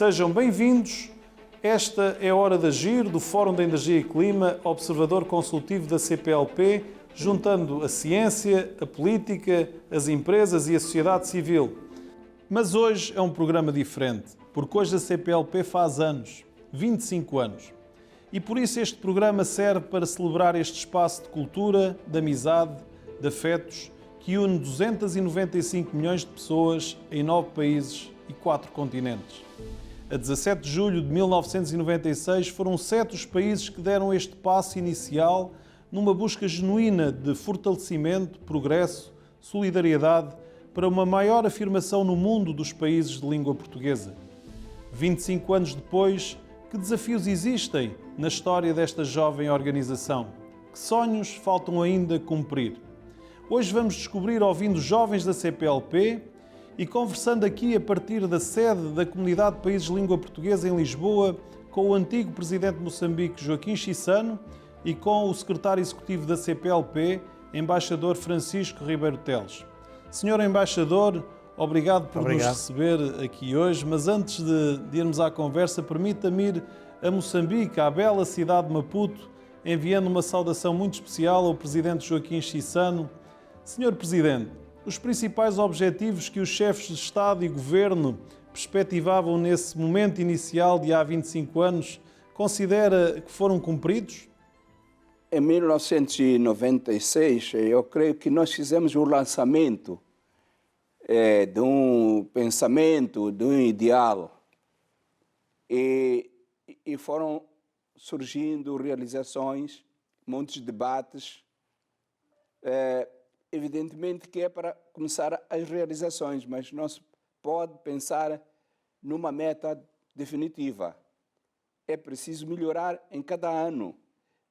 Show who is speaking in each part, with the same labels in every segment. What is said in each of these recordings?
Speaker 1: Sejam bem-vindos. Esta é a Hora de Agir do Fórum de Energia e Clima, observador consultivo da CPLP, juntando a ciência, a política, as empresas e a sociedade civil. Mas hoje é um programa diferente, porque hoje a CPLP faz anos, 25 anos. E por isso este programa serve para celebrar este espaço de cultura, de amizade, de afetos, que une 295 milhões de pessoas em 9 países e 4 continentes. A 17 de julho de 1996 foram 7 os países que deram este passo inicial numa busca genuína de fortalecimento, progresso, solidariedade para uma maior afirmação no mundo dos países de língua portuguesa. 25 anos depois, que desafios existem na história desta jovem organização? Que sonhos faltam ainda cumprir? Hoje vamos descobrir ouvindo jovens da CPLP e conversando aqui a partir da sede da Comunidade de Países de Língua Portuguesa em Lisboa com o antigo presidente de Moçambique, Joaquim Chissano, e com o secretário executivo da CPLP, embaixador Francisco Ribeiro Teles. Senhor embaixador, obrigado por nos receber aqui hoje, mas antes de irmos à conversa, permita-me ir a Moçambique, à bela cidade de Maputo, enviando uma saudação muito especial ao presidente Joaquim Chissano. Senhor presidente, os principais objetivos que os chefes de Estado e Governo perspectivavam nesse momento inicial de há 25 anos, considera que foram cumpridos?
Speaker 2: Em 1996, eu creio que nós fizemos um lançamento de um pensamento, de um ideal. E foram surgindo realizações, muitos debates. Evidentemente que é para começar as realizações, mas não se pode pensar numa meta definitiva. É preciso melhorar em cada ano.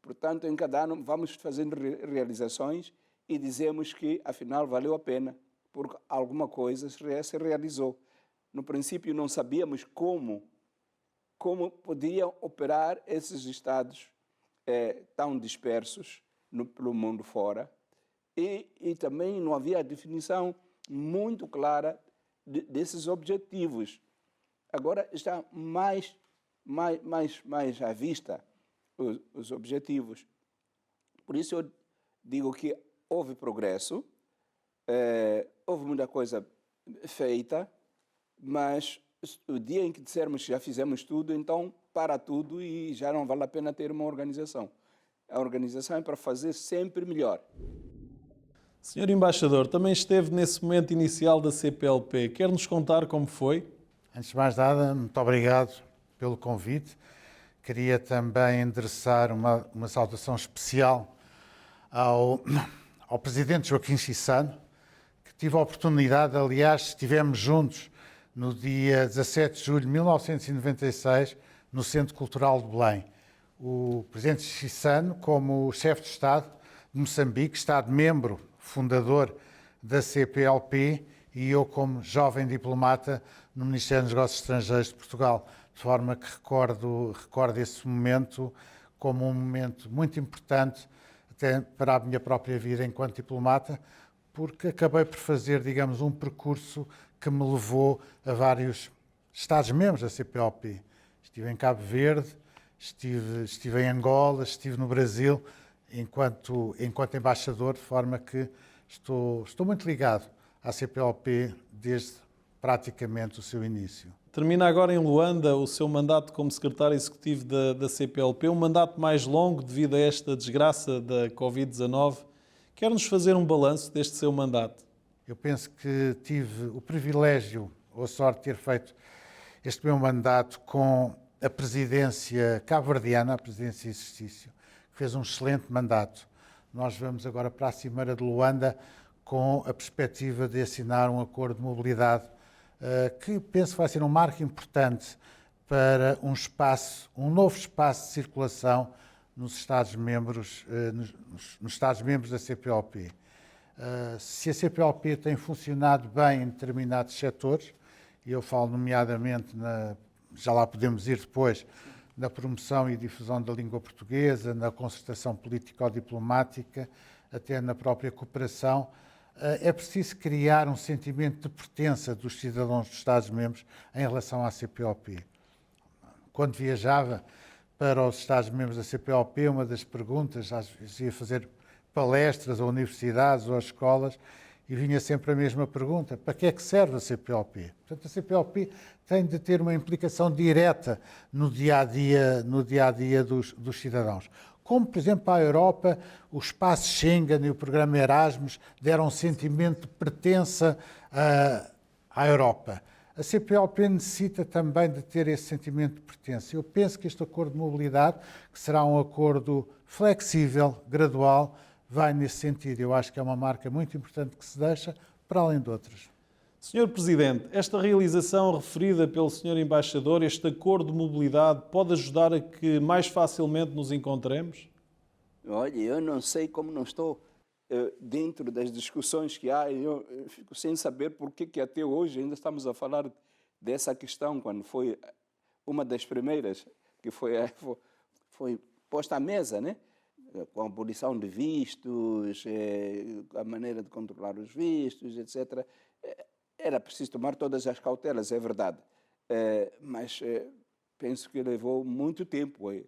Speaker 2: Portanto, em cada ano vamos fazendo realizações e dizemos que, afinal, valeu a pena, porque alguma coisa se realizou. No princípio, não sabíamos como podiam operar esses estados tão dispersos pelo mundo fora e também não havia a definição muito clara desses objetivos. Agora está mais à vista os objetivos. Por isso eu digo que houve progresso, houve muita coisa feita, mas o dia em que dissermos que já fizemos tudo, então para tudo e já não vale a pena ter uma organização. A organização é para fazer sempre melhor.
Speaker 1: Senhor embaixador, também esteve nesse momento inicial da CPLP. Quer nos contar como foi?
Speaker 3: Antes de mais nada, muito obrigado pelo convite. Queria também endereçar uma saudação especial ao presidente Joaquim Chissano, que tive a oportunidade, aliás, estivemos juntos no dia 17 de julho de 1996, no Centro Cultural de Belém. O presidente Chissano, como chefe de Estado de Moçambique, Estado-membro fundador da CPLP, e eu como jovem diplomata no Ministério dos Negócios Estrangeiros de Portugal, de forma que recordo esse momento como um momento muito importante até para a minha própria vida enquanto diplomata, porque acabei por fazer, digamos, um percurso que me levou a vários Estados-membros da CPLP. Estive em Cabo Verde, estive em Angola, estive no Brasil, enquanto embaixador, de forma que estou muito ligado à CPLP desde praticamente o seu início.
Speaker 1: Termina agora em Luanda o seu mandato como secretário executivo da CPLP, um mandato mais longo devido a esta desgraça da Covid-19. Quer-nos fazer um balanço deste seu mandato?
Speaker 3: Eu penso que tive o privilégio ou a sorte de ter feito este meu mandato com a presidência cabo-verdiana, a presidência em exercício, que fez um excelente mandato. Nós vamos agora para a Cimeira de Luanda com a perspectiva de assinar um acordo de mobilidade que penso que vai ser um marco importante para um novo espaço de circulação nos Estados-membros da CPLP. Se a CPLP tem funcionado bem em determinados setores, e eu falo nomeadamente, já lá podemos ir depois, na promoção e difusão da língua portuguesa, na concertação político-diplomática, até na própria cooperação, é preciso criar um sentimento de pertença dos cidadãos dos Estados-membros em relação à CPLP. quando viajava para os Estados-membros da CPLP, uma das perguntas, às vezes ia fazer palestras a universidades ou a escolas, e vinha sempre a mesma pergunta: para que é que serve a CPLP? Portanto, a CPLP tem de ter uma implicação direta no dia-a-dia dos cidadãos. Como, por exemplo, para a Europa, o espaço Schengen e o programa Erasmus deram um sentimento de pertença à Europa. A CPLP necessita também de ter esse sentimento de pertença. Eu penso que este acordo de mobilidade, que será um acordo flexível, gradual, vai nesse sentido. Eu acho que é uma marca muito importante que se deixa, para além de outras.
Speaker 1: Sr. Presidente, esta realização referida pelo Sr. Embaixador, este acordo de mobilidade, pode ajudar a que mais facilmente nos encontremos?
Speaker 2: Olha, eu não sei como não estou dentro das discussões que há, eu fico sem saber por que até hoje ainda estamos a falar dessa questão, quando foi uma das primeiras que foi posta à mesa, né? Com a abolição de vistos, a maneira de controlar os vistos, etc. Era preciso tomar todas as cautelas, é verdade, mas penso que levou muito tempo e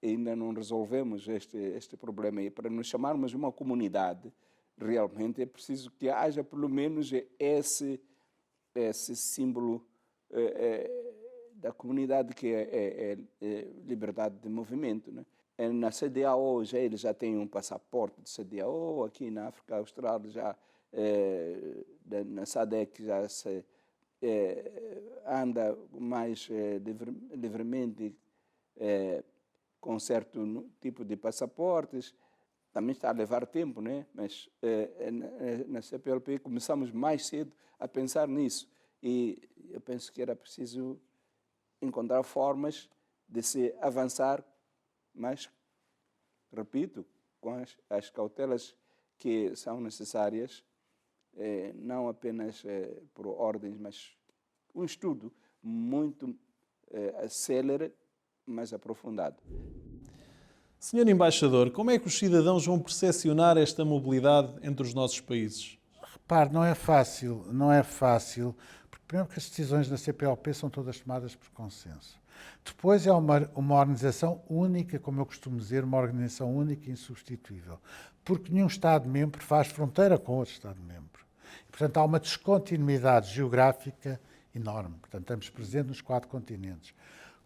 Speaker 2: ainda não resolvemos este problema. E para nos chamarmos uma comunidade, realmente é preciso que haja pelo menos esse símbolo da comunidade, que é liberdade de movimento, né? Na CDAO eles já têm um passaporte de CDAO, aqui na África Austral já na SADC já se anda mais livremente com certo tipo de passaportes. Também está a levar tempo, né? Mas na CPLP começamos mais cedo a pensar nisso, e eu penso que era preciso encontrar formas de se avançar, mas, repito, com as cautelas que são necessárias, não apenas por ordens, mas um estudo muito célere, mas aprofundado.
Speaker 1: Sr. Embaixador, como é que os cidadãos vão percepcionar esta mobilidade entre os nossos países?
Speaker 3: Repare, não é fácil, porque primeiro que as decisões da CPLP são todas tomadas por consenso. Depois é uma organização única, como eu costumo dizer, uma organização única e insubstituível, porque nenhum Estado-membro faz fronteira com outro Estado-membro. Portanto, há uma descontinuidade geográfica enorme. Portanto, estamos presentes nos 4 continentes,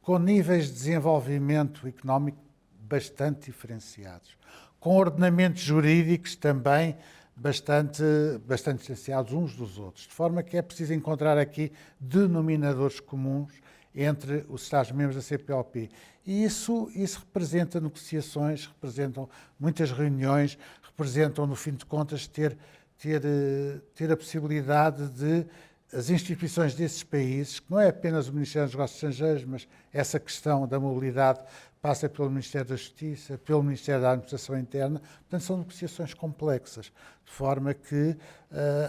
Speaker 3: com níveis de desenvolvimento económico bastante diferenciados, com ordenamentos jurídicos também bastante distanciados uns dos outros, de forma que é preciso encontrar aqui denominadores comuns entre os Estados-membros da CPLP. E isso representa negociações, representam muitas reuniões, representam, no fim de contas, ter a possibilidade de as instituições desses países, que não é apenas o Ministério dos Negócios Estrangeiros, mas essa questão da mobilidade passa pelo Ministério da Justiça, pelo Ministério da Administração Interna. Portanto, são negociações complexas, de forma que,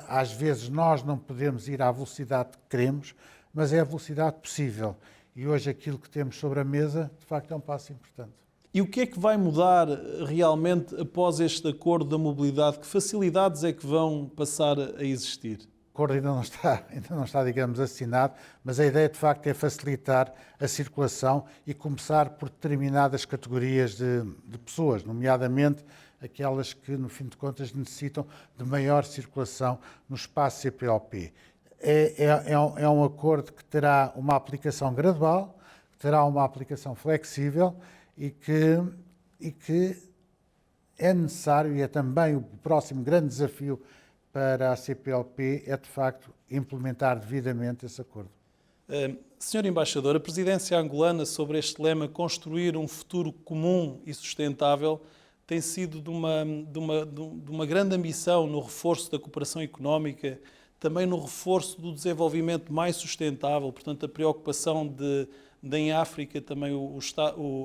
Speaker 3: às vezes, nós não podemos ir à velocidade que queremos, mas é a velocidade possível. E hoje aquilo que temos sobre a mesa, de facto, é um passo importante.
Speaker 1: E o que é que vai mudar realmente após este acordo da mobilidade? Que facilidades é que vão passar a existir?
Speaker 3: O acordo ainda não está, digamos, assinado, mas a ideia, de facto, é facilitar a circulação e começar por determinadas categorias de pessoas, nomeadamente aquelas que, no fim de contas, necessitam de maior circulação no espaço CPLP. É um acordo que terá uma aplicação gradual, que terá uma aplicação flexível e que é necessário, e é também o próximo grande desafio para a CPLP, é de facto implementar devidamente esse acordo.
Speaker 1: Sr. Embaixador, a presidência angolana, sobre este lema construir um futuro comum e sustentável, tem sido de uma grande ambição no reforço da cooperação económica, também no reforço do desenvolvimento mais sustentável, portanto a preocupação de em África também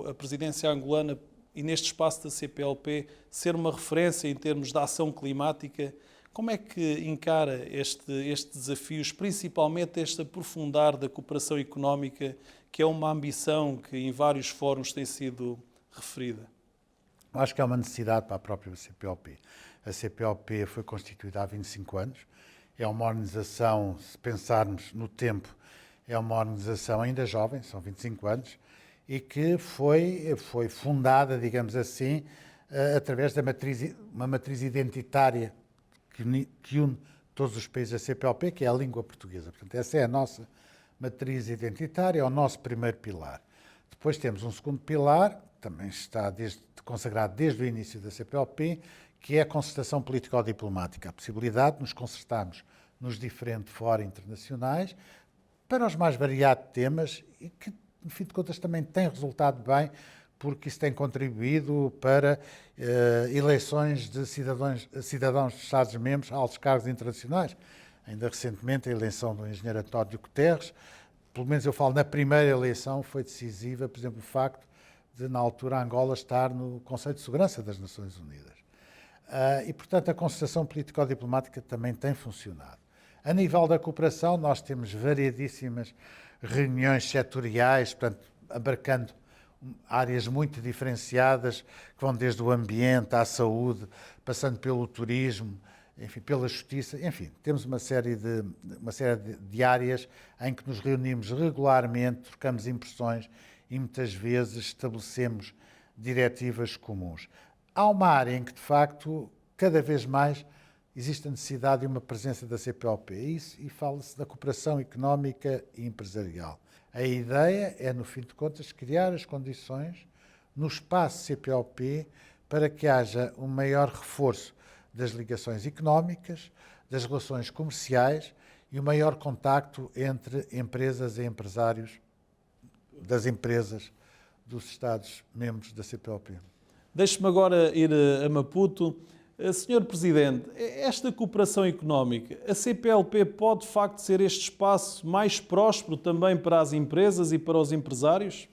Speaker 1: a presidência angolana e neste espaço da CPLP ser uma referência em termos de ação climática. Como é que encara estes desafios, principalmente este aprofundar da cooperação económica, que é uma ambição que em vários fóruns tem sido referida?
Speaker 3: Acho que é uma necessidade para a própria CPLP. A CPLP foi constituída há 25 anos, é uma organização, se pensarmos no tempo, é uma organização ainda jovem, são 25 anos, e que foi fundada, digamos assim, através de uma matriz identitária que une todos os países da CPLP, que é a língua portuguesa. Portanto, essa é a nossa matriz identitária, é o nosso primeiro pilar. Depois temos um segundo pilar, também está consagrado desde o início da CPLP, que é a concertação político-diplomática, a possibilidade de nos concertarmos nos diferentes fóruns internacionais para os mais variados temas e que, no fim de contas, também tem resultado bem, porque isso tem contribuído para eleições de cidadãos de Estados-membros a altos cargos internacionais. Ainda recentemente, a eleição do engenheiro António Guterres, pelo menos eu falo na primeira eleição, foi decisiva, por exemplo, o facto de, na altura, Angola estar no Conselho de Segurança das Nações Unidas. E, portanto, a concertação político-diplomática também tem funcionado. A nível da cooperação, nós temos variedíssimas reuniões setoriais, portanto, abarcando áreas muito diferenciadas, que vão desde o ambiente à saúde, passando pelo turismo, enfim, pela justiça, enfim, temos uma série de áreas em que nos reunimos regularmente, trocamos impressões e muitas vezes estabelecemos diretivas comuns. Há uma área em que, de facto, cada vez mais existe a necessidade de uma presença da CPLP, e fala-se da cooperação económica e empresarial. A ideia é, no fim de contas, criar as condições no espaço CPLP para que haja um maior reforço das ligações económicas, das relações comerciais e o maior contacto entre empresas e empresários das empresas dos Estados-membros da CPLP.
Speaker 1: Deixe-me agora ir a Maputo. Senhor Presidente, esta cooperação económica, a CPLP pode de facto ser este espaço mais próspero também para as empresas e para os empresários?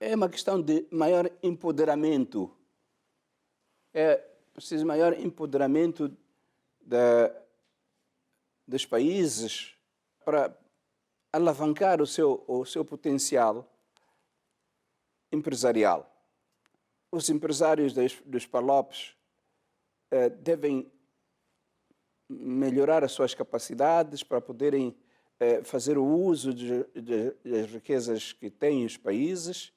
Speaker 2: É uma questão de maior empoderamento. É preciso maior empoderamento dos países para alavancar o seu potencial empresarial. Os empresários dos PALOPs devem melhorar as suas capacidades para poderem fazer o uso das riquezas que têm os países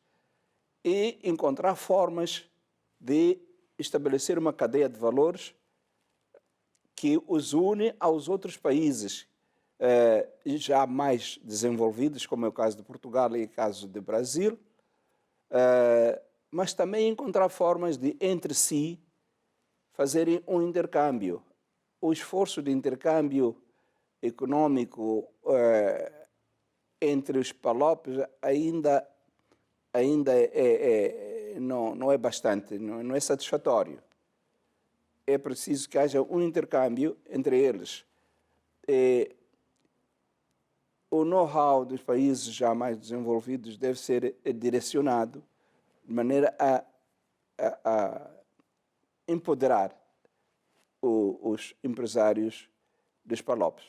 Speaker 2: e encontrar formas de estabelecer uma cadeia de valores que os une aos outros países já mais desenvolvidos, como é o caso de Portugal e o caso do Brasil, mas também encontrar formas de, entre si, fazerem um intercâmbio. O esforço de intercâmbio econômico entre os PALOPs ainda não é bastante, não é satisfatório. É preciso que haja um intercâmbio entre eles. O know-how dos países já mais desenvolvidos deve ser direcionado de maneira a empoderar os empresários dos PALOPs.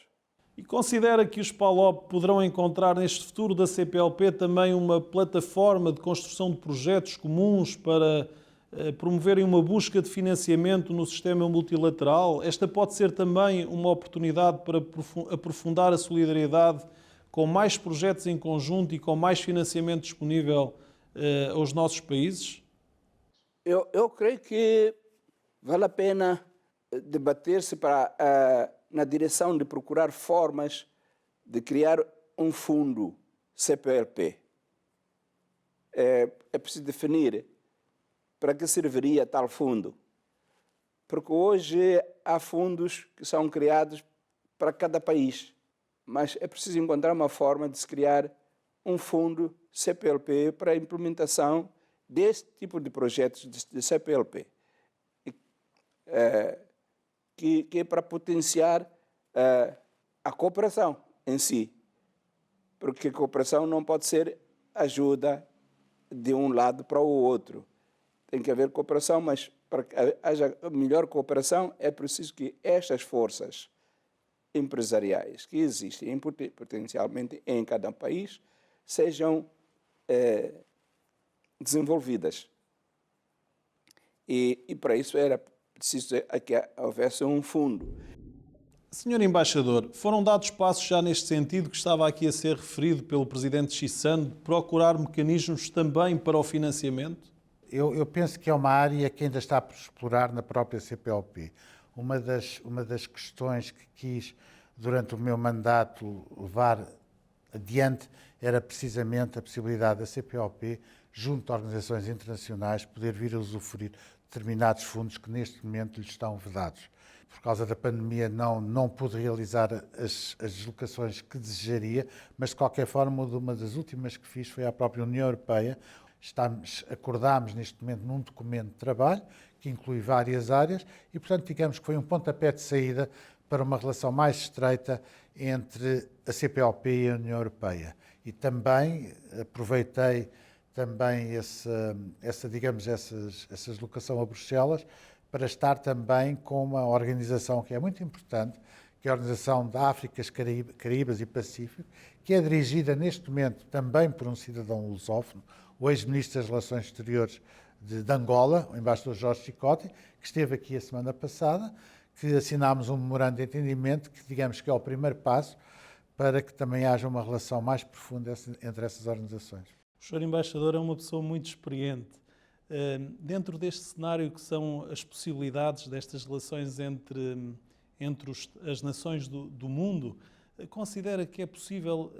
Speaker 1: E considera que os PALOP poderão encontrar neste futuro da CPLP também uma plataforma de construção de projetos comuns para promoverem uma busca de financiamento no sistema multilateral? Esta pode ser também uma oportunidade para aprofundar a solidariedade com mais projetos em conjunto e com mais financiamento disponível aos nossos países?
Speaker 2: Eu creio que vale a pena debater-se na direção de procurar formas de criar um fundo CPLP. É preciso definir para que serviria tal fundo. Porque hoje há fundos que são criados para cada país, mas é preciso encontrar uma forma de se criar um fundo CPLP para a implementação deste tipo de projetos de CPLP, que é para potenciar a cooperação em si, porque a cooperação não pode ser ajuda de um lado para o outro. Tem que haver cooperação, mas para que haja melhor cooperação é preciso que estas forças empresariais que existem potencialmente em cada país sejam desenvolvidas. E para isso era preciso que houvesse um fundo.
Speaker 1: Senhor Embaixador, foram dados passos já neste sentido que estava aqui a ser referido pelo Presidente Chissano, de procurar mecanismos também para o financiamento?
Speaker 3: Eu penso que é uma área que ainda está por explorar na própria CPLP. Uma das questões que quis, durante o meu mandato, levar adiante era precisamente a possibilidade da CPLP, junto a organizações internacionais, poder vir a usufruir determinados fundos que neste momento lhes estão vedados. Por causa da pandemia não pude realizar as deslocações que desejaria, mas de qualquer forma uma das últimas que fiz foi à própria União Europeia. Acordámos neste momento num documento de trabalho que inclui várias áreas e, portanto, digamos que foi um pontapé de saída para uma relação mais estreita entre a CPLP e a União Europeia. E também aproveitei também essa deslocação a Bruxelas para estar também com uma organização que é muito importante, que é a Organização da África, Caraíbas e Pacífico, que é dirigida neste momento também por um cidadão lusófono, o ex-ministro das Relações Exteriores de Angola, o embaixador Jorge Chicote, que esteve aqui a semana passada, que assinámos um memorando de entendimento que digamos que é o primeiro passo para que também haja uma relação mais profunda entre essas organizações.
Speaker 1: O Sr. Embaixador é uma pessoa muito experiente. Dentro deste cenário que são as possibilidades destas relações entre as nações do mundo, considera que é possível,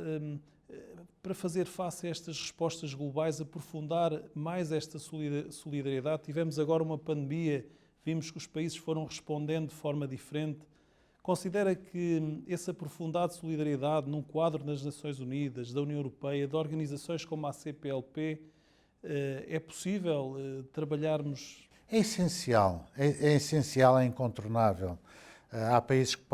Speaker 1: para fazer face a estas respostas globais, aprofundar mais esta solidariedade? Tivemos agora uma pandemia, vimos que os países foram respondendo de forma diferente. Considera que esse aprofundado de solidariedade num quadro das Nações Unidas, da União Europeia, de organizações como a CPLP, é possível trabalharmos?
Speaker 3: É essencial, é incontornável. Há países que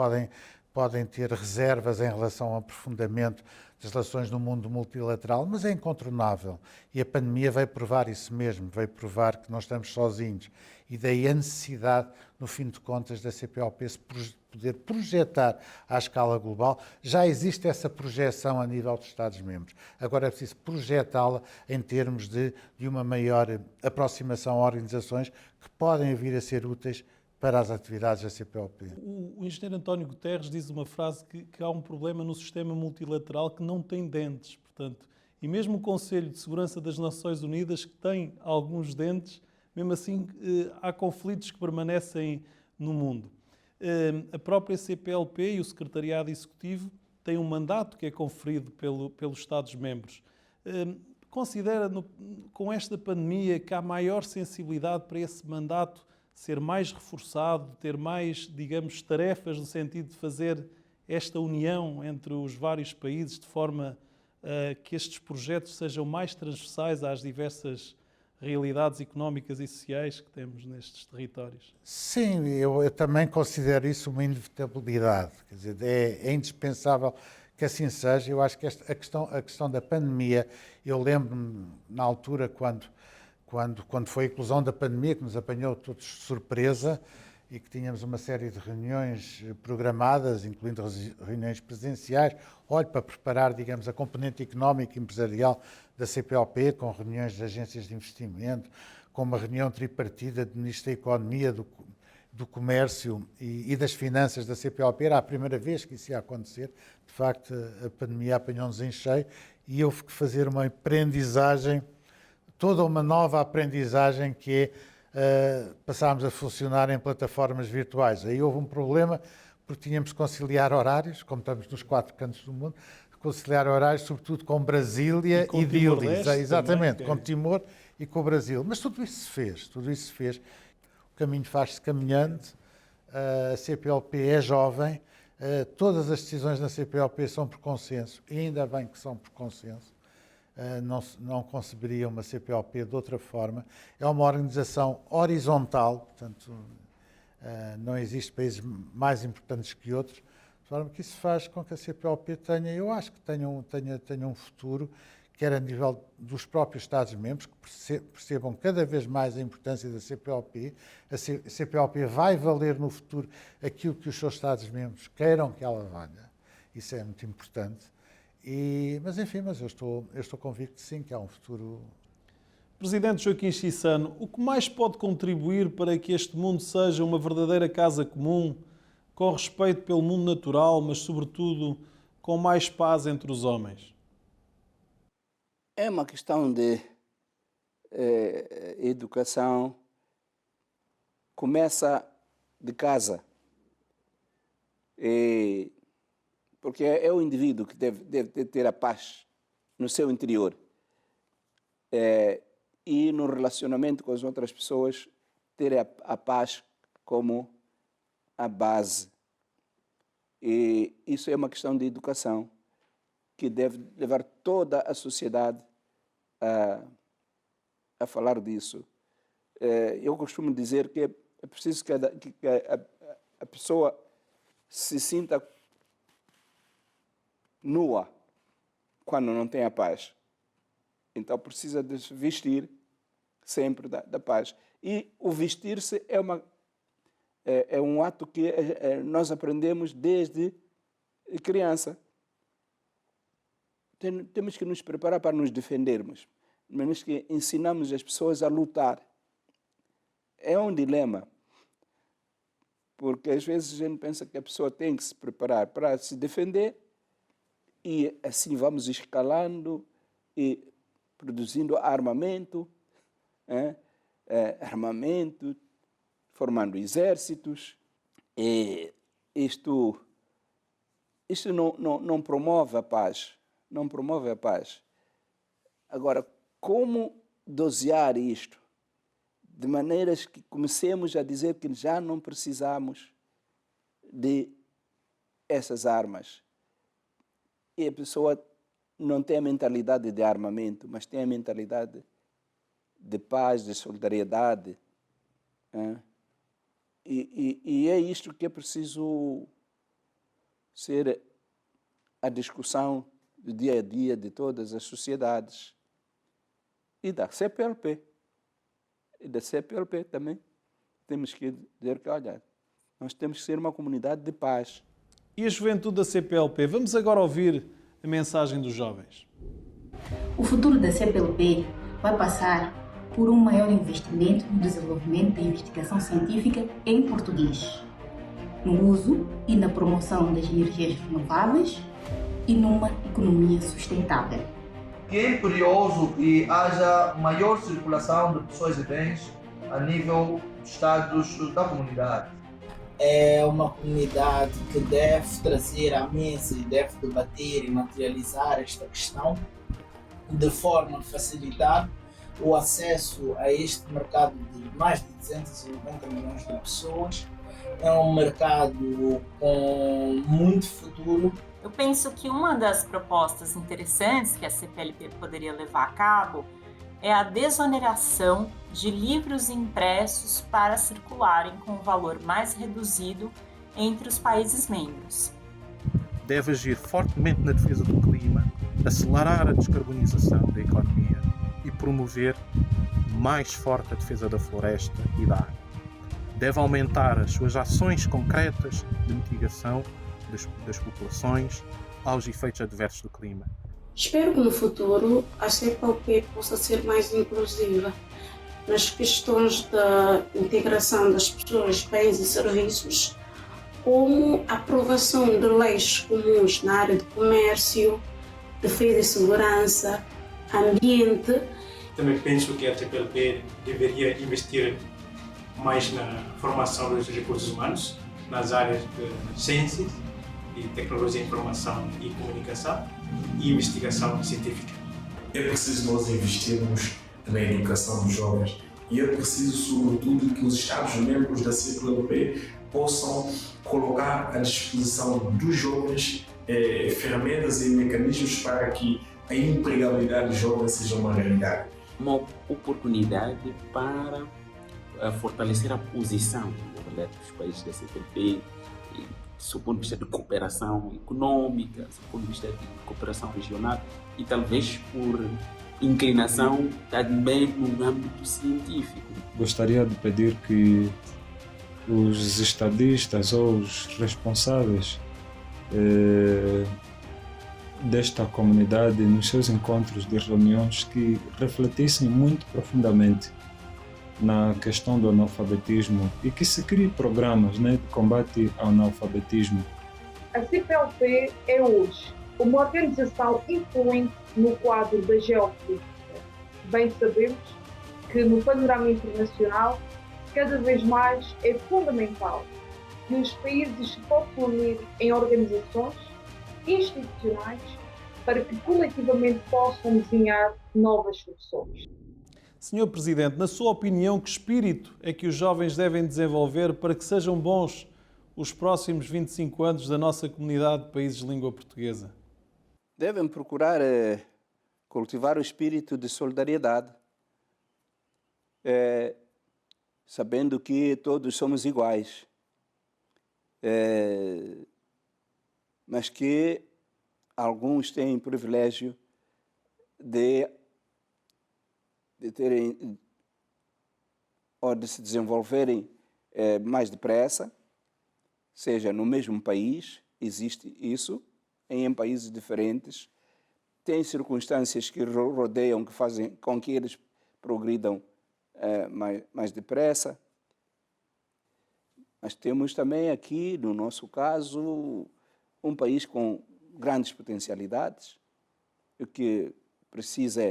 Speaker 3: podem ter reservas em relação ao aprofundamento das relações no mundo multilateral, mas é incontornável. E a pandemia veio provar isso mesmo, veio provar que não estamos sozinhos. E daí a necessidade, no fim de contas, da CPLP se poder projetar à escala global. Já existe essa projeção a nível dos Estados-membros. Agora é preciso projetá-la em termos de uma maior aproximação a organizações que podem vir a ser úteis para as atividades da CPLP.
Speaker 1: O engenheiro António Guterres diz uma frase que há um problema no sistema multilateral que não tem dentes, portanto, e mesmo o Conselho de Segurança das Nações Unidas, que tem alguns dentes, mesmo assim há conflitos que permanecem no mundo. A própria CPLP e o Secretariado Executivo têm um mandato que é conferido pelos Estados-membros. Considera, com esta pandemia, que há maior sensibilidade para esse mandato ser mais reforçado, ter mais, digamos, tarefas no sentido de fazer esta união entre os vários países de forma que estes projetos sejam mais transversais às diversas realidades económicas e sociais que temos nestes territórios?
Speaker 3: Sim, eu também considero isso uma inevitabilidade. Quer dizer, é indispensável que assim seja. Eu acho que a questão da pandemia, eu lembro-me na altura quando foi a eclosão da pandemia, que nos apanhou todos de surpresa e que tínhamos uma série de reuniões programadas, incluindo reuniões presenciais, para preparar, digamos, a componente económica e empresarial da CPLP, com reuniões de agências de investimento, com uma reunião tripartida de Ministro da Economia, do Comércio e das Finanças da CPLP. Era a primeira vez que isso ia acontecer. De facto, a pandemia apanhou-nos em cheio e houve que fazer uma aprendizagem, toda uma nova aprendizagem, que é passarmos a funcionar em plataformas virtuais. Aí houve um problema, porque tínhamos que conciliar horários, como estamos nos 4 cantos do mundo, conciliar horários, sobretudo com Brasília e Dili. Exatamente, com Timor e com o Brasil. Mas tudo isso se fez. O caminho faz-se caminhando, a CPLP é jovem, todas as decisões na CPLP são por consenso, e ainda bem que são por consenso. Não conceberia uma CPLP de outra forma. É uma organização horizontal, portanto, não existe países mais importantes que outros, de forma que isso faz com que a CPLP eu acho que tenha um futuro, quer a nível dos próprios Estados-membros, que percebam cada vez mais a importância da CPLP. A CPLP vai valer no futuro aquilo que os seus Estados-membros queiram que ela valha. Isso é muito importante. Mas eu estou convicto, sim, que há um futuro.
Speaker 1: Presidente Joaquim Chissano, o que mais pode contribuir para que este mundo seja uma verdadeira casa comum, com respeito pelo mundo natural, mas sobretudo com mais paz entre os homens?
Speaker 2: É uma questão de educação. Começa de casa. Porque é o indivíduo que deve ter a paz no seu interior. E no relacionamento com as outras pessoas, ter a paz como a base. E isso é uma questão de educação que deve levar toda a sociedade a falar disso. Eu costumo dizer que é preciso que a pessoa se sinta nua quando não tem a paz. Então precisa de se vestir sempre da paz. E o vestir-se é um ato que nós aprendemos desde criança. Temos que nos preparar para nos defendermos. Mas que ensinamos as pessoas a lutar. É um dilema. Porque às vezes a gente pensa que a pessoa tem que se preparar para se defender e assim vamos escalando e produzindo armamento, formando exércitos. E isto não promove a paz. Não promove a paz. Agora, como dosear isto? De maneiras que comecemos a dizer que já não precisamos de essas armas. E a pessoa não tem a mentalidade de armamento, mas tem a mentalidade de paz, de solidariedade. E é isto que é preciso ser a discussão do dia a dia de todas as sociedades. E da CPLP. E da CPLP também. Temos que dizer que, olha, nós temos que ser uma comunidade de paz.
Speaker 1: E a juventude da CPLP? Vamos agora ouvir a mensagem dos jovens.
Speaker 4: O futuro da CPLP vai passar por um maior investimento no desenvolvimento da investigação científica em português, no uso e na promoção das energias renováveis e numa economia sustentável.
Speaker 5: É imperioso que haja maior circulação de pessoas e bens a nível dos estados da comunidade.
Speaker 6: É uma comunidade que deve trazer à mesa e deve debater e materializar esta questão de forma a facilitar o acesso a este mercado de mais de 290 milhões de pessoas. É um mercado com muito futuro.
Speaker 7: Eu penso que uma das propostas interessantes que a CPLP poderia levar a cabo é a desoneração de livros impressos para circularem com um valor mais reduzido entre os países membros.
Speaker 8: Deve agir fortemente na defesa do clima, acelerar a descarbonização da economia e promover mais forte a defesa da floresta e da água. Deve aumentar as suas ações concretas de mitigação das populações aos efeitos adversos do clima.
Speaker 9: Espero que no futuro a CPLP possa ser mais inclusiva nas questões da integração das pessoas, bens e serviços, como a aprovação de leis comuns na área de comércio, defesa e segurança, ambiente.
Speaker 10: Também penso que a CPLP deveria investir mais na formação dos recursos humanos, nas áreas de ciências e tecnologia, informação e comunicação e investigação científica.
Speaker 11: É preciso nós investirmos na educação dos jovens e é preciso, sobretudo, que os Estados-membros da CPLP possam colocar à disposição dos jovens ferramentas e mecanismos para que a empregabilidade jovem seja uma realidade.
Speaker 12: Uma oportunidade para fortalecer a posição, na verdade, dos países da CPLP, do ponto de vista de cooperação econômica, do ponto de vista de cooperação regional e talvez por inclinação também no âmbito científico.
Speaker 13: Gostaria de pedir que os estadistas ou os responsáveis desta comunidade, nos seus encontros de reuniões, que refletissem muito profundamente na questão do analfabetismo e que se crie programas, né, de combate ao analfabetismo.
Speaker 14: A CPLP é hoje uma organização influente no quadro da geopolítica. Bem sabemos que no panorama internacional cada vez mais é fundamental que os países se possam unir em organizações institucionais para que coletivamente possam desenhar novas soluções.
Speaker 1: Senhor Presidente, na sua opinião, que espírito é que os jovens devem desenvolver para que sejam bons os próximos 25 anos da nossa comunidade de países de língua portuguesa?
Speaker 2: Devem procurar cultivar o espírito de solidariedade, sabendo que todos somos iguais, mas que alguns têm o privilégio de terem ou de se desenvolverem mais depressa, seja no mesmo país, existe isso, em países diferentes, tem circunstâncias que rodeiam, que fazem com que eles progridam mais depressa. Mas temos também aqui, no nosso caso, um país com grandes potencialidades. O que precisa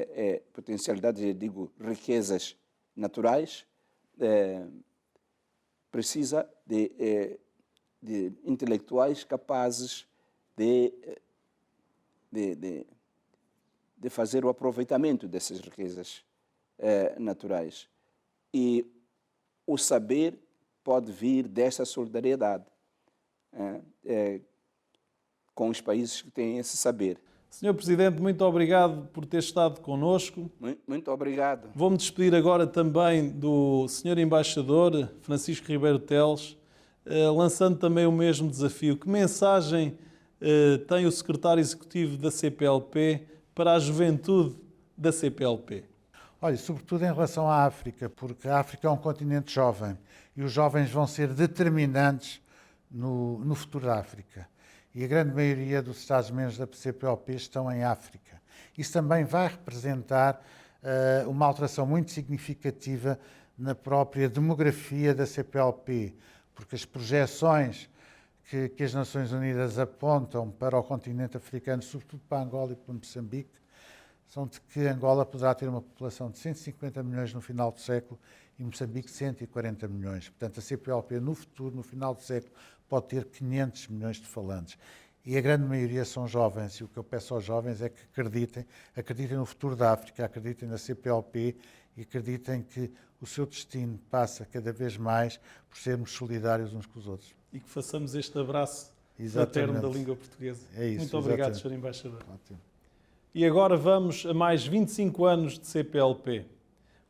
Speaker 2: potencialidades, eu digo, riquezas naturais, precisa de intelectuais capazes de fazer o aproveitamento dessas riquezas naturais. E o saber pode vir dessa solidariedade com os países que têm esse saber.
Speaker 1: Senhor Presidente, muito obrigado por ter estado connosco.
Speaker 2: Muito obrigado.
Speaker 1: Vou-me despedir agora também do Sr. Embaixador Francisco Ribeiro Teles, lançando também o mesmo desafio. Que mensagem tem o Secretário Executivo da CPLP para a juventude da CPLP?
Speaker 3: Olha, sobretudo em relação à África, porque a África é um continente jovem e os jovens vão ser determinantes no futuro da África. E a grande maioria dos Estados-membros da CPLP estão em África. Isso também vai representar uma alteração muito significativa na própria demografia da CPLP, porque as projeções que as Nações Unidas apontam para o continente africano, sobretudo para Angola e para Moçambique, são de que Angola poderá ter uma população de 150 milhões no final do século e Moçambique 140 milhões. Portanto, a CPLP no futuro, no final do século, pode ter 500 milhões de falantes. E a grande maioria são jovens, e o que eu peço aos jovens é que acreditem no futuro da África, acreditem na CPLP e acreditem que o seu destino passa cada vez mais por sermos solidários uns com os outros.
Speaker 1: E que façamos este abraço fraterno da língua portuguesa.
Speaker 3: É isso.
Speaker 1: Muito obrigado, Sr. Embaixador.
Speaker 3: Ótimo.
Speaker 1: E agora vamos a mais 25 anos de CPLP.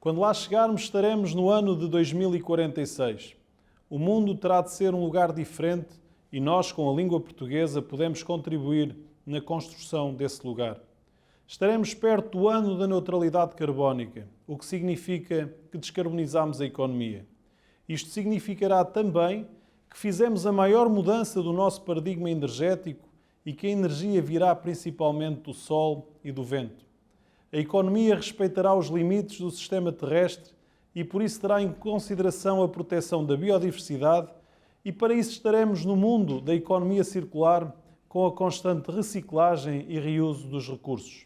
Speaker 1: Quando lá chegarmos, estaremos no ano de 2046. O mundo terá de ser um lugar diferente e nós, com a língua portuguesa, podemos contribuir na construção desse lugar. Estaremos perto do ano da neutralidade carbónica, o que significa que descarbonizamos a economia. Isto significará também que fizemos a maior mudança do nosso paradigma energético e que a energia virá principalmente do sol e do vento. A economia respeitará os limites do sistema terrestre e por isso terá em consideração a proteção da biodiversidade e para isso estaremos no mundo da economia circular com a constante reciclagem e reuso dos recursos.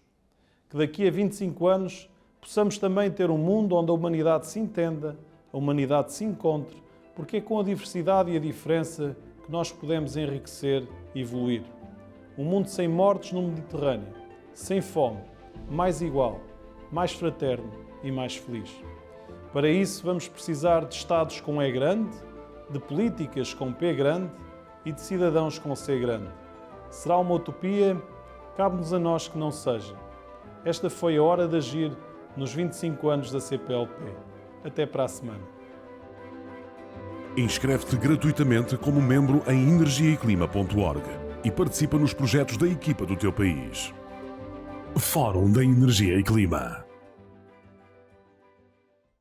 Speaker 1: Que daqui a 25 anos possamos também ter um mundo onde a humanidade se entenda, a humanidade se encontre, porque é com a diversidade e a diferença que nós podemos enriquecer e evoluir. Um mundo sem mortes no Mediterrâneo, sem fome, mais igual, mais fraterno e mais feliz. Para isso vamos precisar de Estados com E grande, de políticas com P grande e de cidadãos com C grande. Será uma utopia? Cabe-nos a nós que não seja. Esta foi a Hora de Agir nos 25 anos da CPLP. Até para a semana.
Speaker 15: Inscreve-te gratuitamente como membro em energiaeclima.org e participa nos projetos da equipa do teu país. Fórum da Energia e Clima.